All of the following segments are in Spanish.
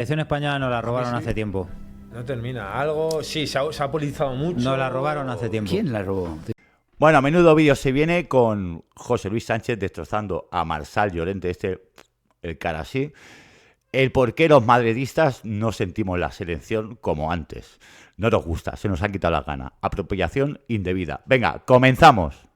La selección española nos la robaron hace tiempo. No termina. Algo... Sí, se ha politizado mucho. Nos la robaron hace tiempo. ¿Quién la robó? Bueno, a menudo vídeo se viene con José Luis Sánchez destrozando a Marsal Llorente, el cara así. El por qué los madridistas no sentimos la selección como antes. No nos gusta, se nos ha quitado la gana. Apropiación indebida. Venga, comenzamos.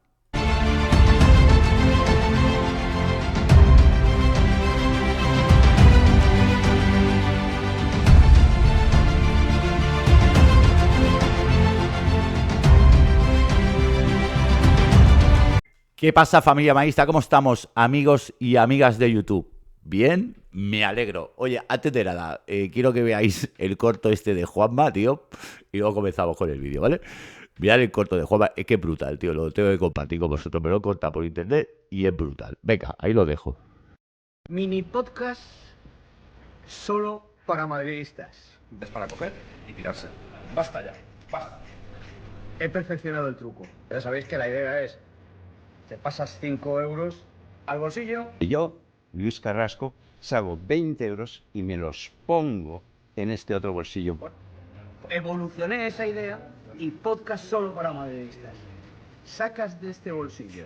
¿Qué pasa, familia madridista? ¿Cómo estamos, amigos y amigas de YouTube? ¿Bien? Me alegro. Oye, antes de nada, quiero que veáis el corto este de Juanma, tío, y luego comenzamos con el vídeo, ¿vale? Mirad el corto de Juanma, es que es brutal, tío, lo tengo que compartir con vosotros, me lo he cortado por internet y es brutal. Venga, ahí lo dejo. Mini podcast solo para madridistas. Es para coger y tirarse. Basta ya, basta. He perfeccionado el truco. Ya sabéis que la idea es, te pasas 5 euros al bolsillo. Y yo, Luis Carrasco, saco 20 euros y me los pongo en este otro bolsillo. Evolucioné esa idea y podcast solo para madridistas. Sacas de este bolsillo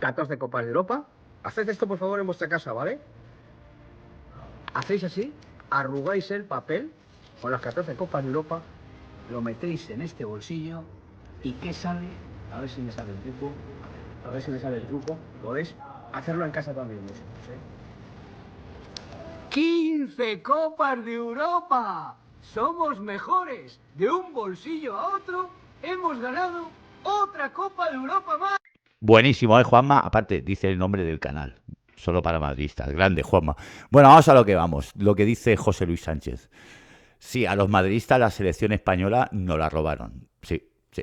14 Copas de Europa. Haced esto por favor en vuestra casa, ¿vale? Hacéis así, arrugáis el papel con las 14 Copas de Europa, lo metéis en este bolsillo y ¿qué sale? A ver si me sale el truco. A ver si me sale el truco. Podéis hacerlo en casa también. ¿Sí? 15 Copas de Europa. Somos mejores. De un bolsillo a otro hemos ganado otra Copa de Europa más. Buenísimo, Juanma? Aparte, dice el nombre del canal. Solo para madridistas. Grande, Juanma. Bueno, vamos a lo que vamos. Lo que dice José Luis Sánchez. Sí, a los madridistas la selección española no la robaron. Sí, sí.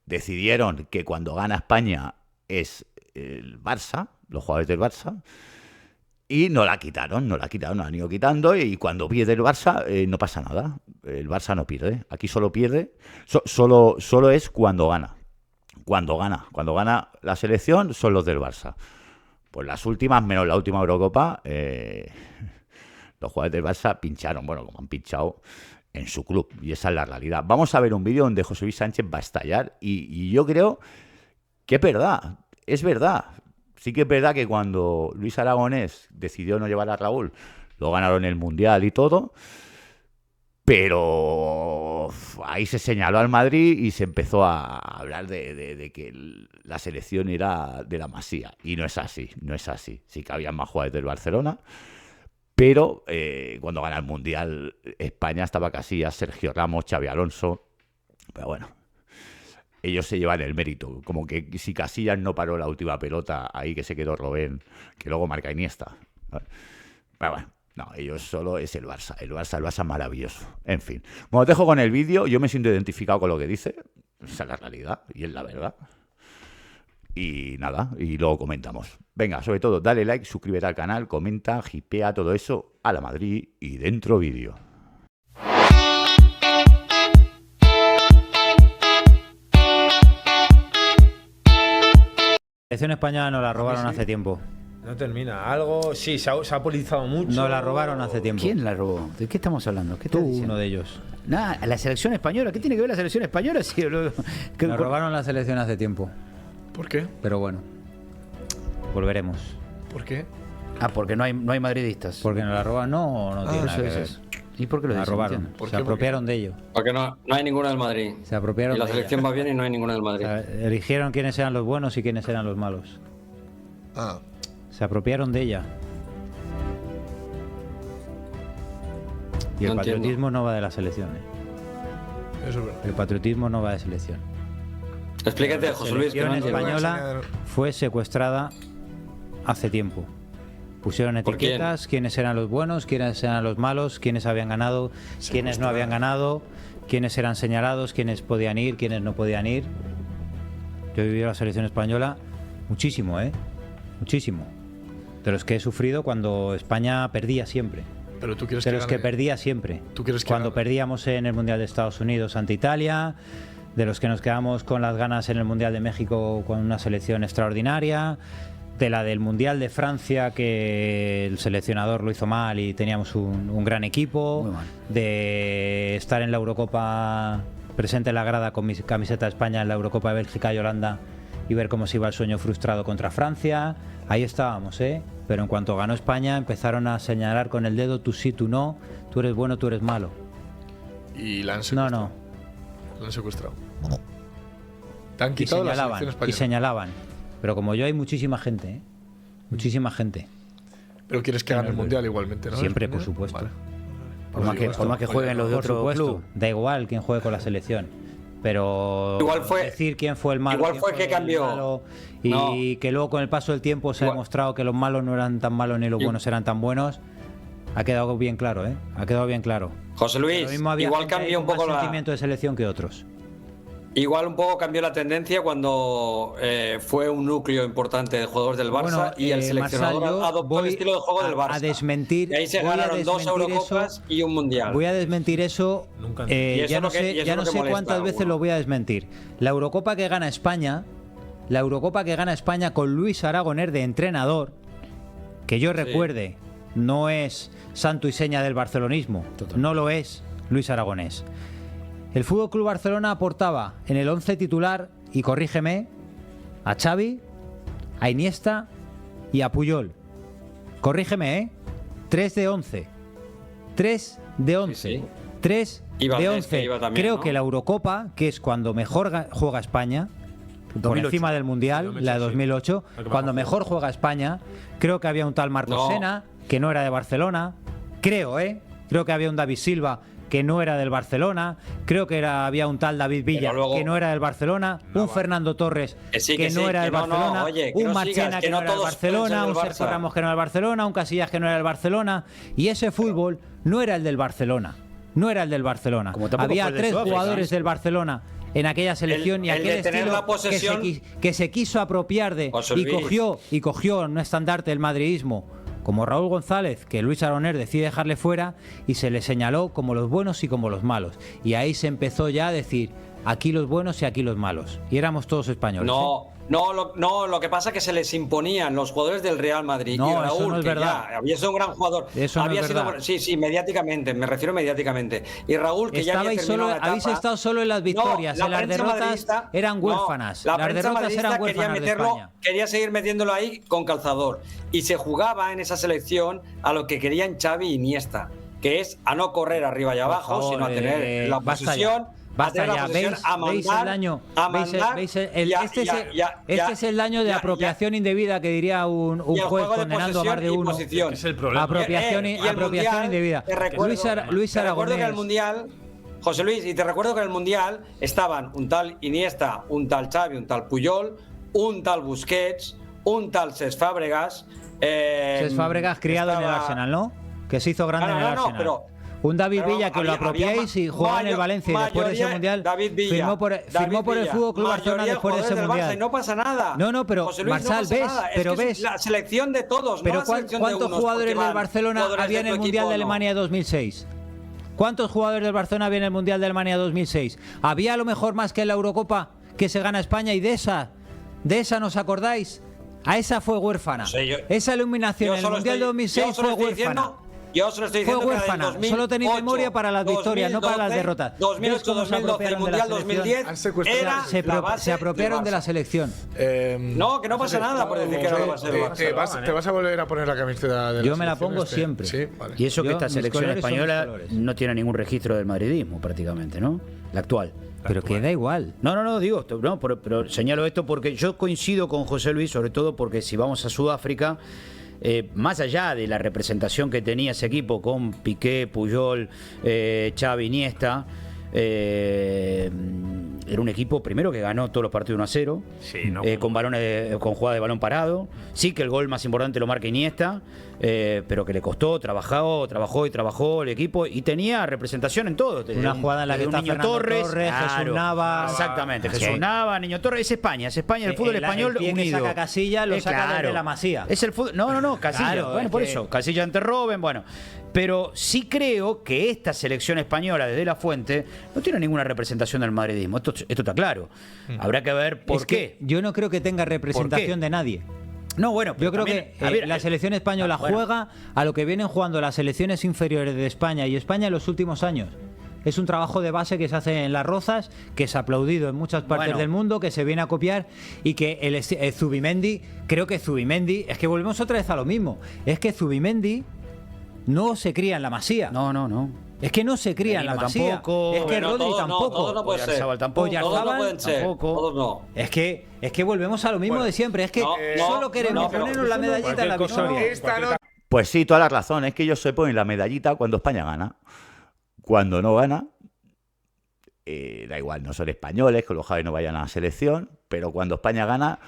Decidieron que cuando gana España es el Barça, los jugadores del Barça, y no la quitaron, han ido quitando, y cuando pierde el Barça no pasa nada. El Barça no pierde. Aquí solo pierde, solo es cuando gana. Cuando gana la selección son los del Barça. Pues las últimas, menos la última Eurocopa, los jugadores del Barça pincharon, bueno, como han pinchado en su club, y esa es la realidad. Vamos a ver un vídeo donde José Luis Sánchez va a estallar, y yo creo que es verdad. Sí que es verdad que cuando Luis Aragonés decidió no llevar a Raúl, lo ganaron el Mundial y todo, pero ahí se señaló al Madrid y se empezó a hablar de que la selección era de la Masía, y no es así. Sí que había más jugadores del Barcelona, pero cuando gana el Mundial España estaba Casillas, Sergio Ramos, Xabi Alonso, pero bueno, ellos se llevan el mérito, como que si Casillas no paró la última pelota ahí que se quedó Robben, que luego marca Iniesta, pero bueno, no, ellos solo es el Barça maravilloso, en fin. Bueno, os dejo con el vídeo, yo me siento identificado con lo que dice, esa es la realidad y es la verdad. Y nada, y luego comentamos. Venga, sobre todo, dale like, suscríbete al canal, comenta, hipea, todo eso, a la Madrid y dentro vídeo. La selección española nos la robaron hace tiempo. No termina. Algo... Sí, se ha politizado mucho. Nos la robaron hace tiempo. ¿Quién la robó? ¿De qué estamos hablando? ¿Qué Tú, estás diciendo? uno de ellos. Nada, la selección española. ¿Qué tiene que ver la selección española? Si Nos robaron la selección hace tiempo. ¿Por qué? Pero bueno, volveremos. ¿Por qué? Ah, porque no hay madridistas. Porque nos la roban, no tiene nada que ver. ¿Y por qué lo La dicen? robaron. No entiendo. Se apropiaron de ello. Porque no hay ninguna del Madrid. Se apropiaron Y la de selección ella. va bien y no hay ninguna del O Madrid. sea, eligieron quiénes eran los buenos y quiénes eran los malos. Ah, Se apropiaron de ella. Y el No entiendo. patriotismo no va de la selección. eso es verdad. El patriotismo no va de selección. Explícate, José Luis, que no La entiendo. selección española fue secuestrada hace tiempo. Pusieron ¿Por quién? etiquetas, quiénes eran los buenos, quiénes eran los malos, quiénes habían ganado, quiénes no habían ganado, quiénes eran señalados, quiénes podían ir, quiénes no podían ir. Yo he vivido la selección española muchísimo, muchísimo. De los que he sufrido cuando España perdía siempre. Pero tú quieres De que los que gane. perdía siempre. ¿Tú quieres que Cuando gane? perdíamos en el Mundial de Estados Unidos ante Italia, de los que nos quedamos con las ganas en el Mundial de México con una selección extraordinaria, de la del Mundial de Francia, que el seleccionador lo hizo mal y teníamos un gran equipo, Muy mal. de estar en la Eurocopa presente en la grada con mi camiseta de España en la Eurocopa de Bélgica y Holanda y ver cómo se iba el sueño frustrado contra Francia. Ahí estábamos, pero en cuanto ganó España empezaron a señalar con el dedo: tú sí, tú no, tú eres bueno, tú eres malo. Y la han No, secuestrado. no. La han secuestrado. Te han Y quitado la señalaban, selección española. y señalaban. Pero como yo hay muchísima gente, muchísima gente. Pero quieres que gane el mundial igualmente, ¿no? Siempre, España. por supuesto. Vale. Por más que jueguen los de Por otro supuesto, club. da igual quién juegue con la selección. Pero Igual fue- decir quién fue el malo, igual quién fue que el cambió. malo, y No. que luego con el paso del tiempo se ha Igual- demostrado que los malos no eran tan malos ni los Igual- buenos eran tan buenos, ha quedado bien claro, Ha quedado bien claro. José Lo Luis, mismo había igual gente ahí cambió un con poco más la... sentimiento de selección que otros. Igual un poco cambió la tendencia cuando fue un núcleo importante de jugadores del Barça Bueno, y el seleccionador Marçal, yo adoptó el voy estilo de juego del Barça. a desmentir, Y ahí se voy a ganaron 2 desmentir Eurocopas eso. y un Mundial. Voy a desmentir eso. Nunca Y eso Ya es no lo que- sé, y eso ya es lo no que sé molesta cuántas a veces alguno. lo voy a desmentir. La Eurocopa que gana España con Luis Aragonés de entrenador, que yo recuerde, no es santo y seña del barcelonismo. No lo es Luis Aragonés. El Fútbol Club Barcelona aportaba en el 11 titular, y corrígeme, a Xavi, a Iniesta y a Puyol. Corrígeme, 3 de 11. 3 de 11. Sí, sí. 3 Y de Valdés, 11. que iba también, Creo ¿no? que la Eurocopa, que es cuando mejor juega España, por 2008. encima del Mundial, Sí, la de 2008, 2008, sí. cuando mejor juega España, creo que había un tal Marcos No. Sena, que no era de Barcelona. Creo que había un David Silva, que no era del Barcelona. Creo que había un tal David Villa, Pero luego- que no era del Barcelona. Un Fernando Torres, Que sí, que que no sí, era que del no, no, Barcelona. oye, que Un no Marchena, sigas, que que no no era del todos pueden Barcelona. ser Un del Sergio Barça. Ramos, que no era del Barcelona. Un Casillas, que no era del Barcelona. Y ese fútbol no era el del Barcelona. No era el del Barcelona. Como tampoco Había fue el de 3 Sudáfrica. jugadores del Barcelona en aquella selección y el aquel de tener estilo la posesión- que se quiso apropiar de José y Luis. cogió un estandarte del madridismo como Raúl González, que Luis Aragonés decide dejarle fuera, y se le señaló como los buenos y como los malos. Y ahí se empezó ya a decir: aquí los buenos y aquí los malos. Y éramos todos españoles. Lo que pasa es que se les imponían los jugadores del Real Madrid. No, y eso Raúl, no es que verdad. ya había sido un gran jugador. Eso no había es sido, verdad. sí, mediáticamente, me refiero mediáticamente. Y Raúl, que ya había Estabais terminado solo, la habéis etapa- estado solo en las victorias, No, en las prensa derrotas madridista- eran no, huérfanas. la Las prensa derrotas madridista eran quería huérfanas de meterlo, España. quería seguir metiéndolo ahí con calzador. Y se jugaba en esa selección a lo que querían Xavi y Iniesta, que es a no correr arriba y abajo, Por favor, sino a tener la basta posesión. ya. Basta ya, ¿veis el daño? Este es el daño de apropiación indebida, que diría un y el juez juego de condenando a más de posesión y uno. posición. Es el problema. Apropiación, Y el apropiación Mundial, indebida. te recuerdo- Luis te recuerdo que en el Aragonés. Mundial, José Luis, y te recuerdo que en el Mundial estaban un tal Iniesta, un tal Xavi, un tal Puyol, un tal Busquets, un tal Cesc Fábregas. Cesc Fábregas, criado en el estaba- Arsenal, ¿no? Que se hizo grande No, en el no, no, Arsenal. pero- Un David pero Villa que lo había apropiáis y jugaba en el Valencia, y después de ese mayoría- mundial David Villa, firmó por el Villa, Fútbol Club Barcelona mayoría después de ese jugadores del Barça, mundial. y no pasa nada. No, pero, José Luis, Marçal, no pasa ves, nada. pero es que ves. es la selección de todos, Pero no la selección de ¿cuántos unos, jugadores porque del van Barcelona jugadores había en de el tu Mundial equipo, de no. Alemania 2006? ¿Cuántos jugadores del Barcelona había en el Mundial de Alemania 2006? ¿Había a lo mejor más que en la Eurocopa que se gana España? Y de esa ¿nos acordáis? A esa fue huérfana. No sé, yo- Esa iluminación en el solo Mundial de yo 2006 solo fue estoy huérfana. diciendo- Yo solo estoy Fue diciendo que la del huérfana. 2008, Solo tenéis memoria para las victorias, no para las 2012, derrotas. ¿Ves 2008, cómo se 2012, el apropiaron de la Mundial selección? 2010 Han secuestrado- era la base Se apropiaron del de la Barça. selección. No, que no pasa nada por decir que era la base del Barça. ¿Te vas a volver a poner la camiseta de la Yo me la selección pongo siempre. Sí, vale. Y eso que Yo, esta mis selección colores son mis española colores. no tiene ningún registro del madridismo prácticamente, ¿no? La actual. Pero que da igual. No, digo, no, pero señalo esto porque yo coincido con José Luis, sobre todo porque si vamos a Sudáfrica, más allá de la representación que tenía ese equipo con Piqué, Puyol, Xavi, Iniesta, era un equipo primero que ganó todos los partidos 1-0, con balones, con jugada de balón parado. Sí que el gol más importante lo marca Iniesta, pero que le costó, trabajó el equipo y tenía representación en todo. Una jugada en la que Desde está un Niño Fernando Torres, Jesús Nava. exactamente, Sí. Jesús Nava, Niño Torres, es España, el fútbol español el pie que unido. saca Casilla lo saca desde la Masía. Es el fútbol, no, Casilla. Claro, bueno, es por que- eso, Casilla ante Robben, bueno. Pero sí creo que esta selección española desde La Fuente no tiene ninguna representación del madridismo. Esto está claro. Habrá que ver por Es qué. que yo no creo que tenga representación de nadie. No, bueno, Yo creo también, que la selección española juega a lo que vienen jugando las selecciones inferiores de España y España en los últimos años. Es un trabajo de base que se hace en Las Rozas, que es aplaudido en muchas partes del mundo, que se viene a copiar y que el Zubimendi, creo que Zubimendi, es que volvemos otra vez a lo mismo, es que Zubimendi no se cría en la Masía. No. Es que no se cría en la Masía. Tampoco. Es que Rodri tampoco. Todos no pueden ser. Oyarzabal tampoco. Todos no pueden ser. Tampoco. Todos no. Es que volvemos a lo mismo de siempre. Es que solo queremos ponernos la medallita en la victoria. Pues sí, toda la razón. Es que ellos se ponen la medallita cuando España gana. Cuando no gana, da igual, no son españoles, que los Javis no vayan a la selección, pero cuando España gana,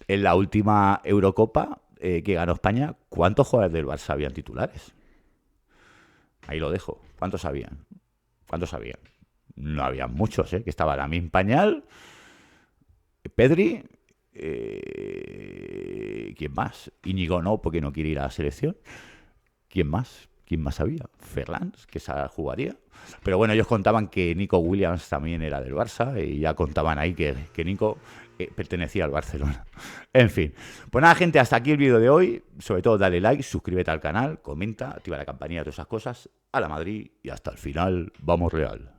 en la última Eurocopa que ganó España, ¿cuántos jugadores del Barça habían titulares? Ahí lo dejo. ¿Cuántos habían? No habían muchos, que estaba Lamine Pañal, Pedri, ¿quién más? Íñigo no, porque no quiere ir a la selección. ¿Quién más había? Ferland, que esa jugaría. Pero bueno, ellos contaban que Nico Williams también era del Barça y ya contaban ahí que Nico pertenecía al Barcelona. En fin. Pues nada, gente, hasta aquí el vídeo de hoy. Sobre todo, dale like, suscríbete al canal, comenta, activa la campanilla, todas esas cosas. A la Madrid y hasta el final, vamos Real.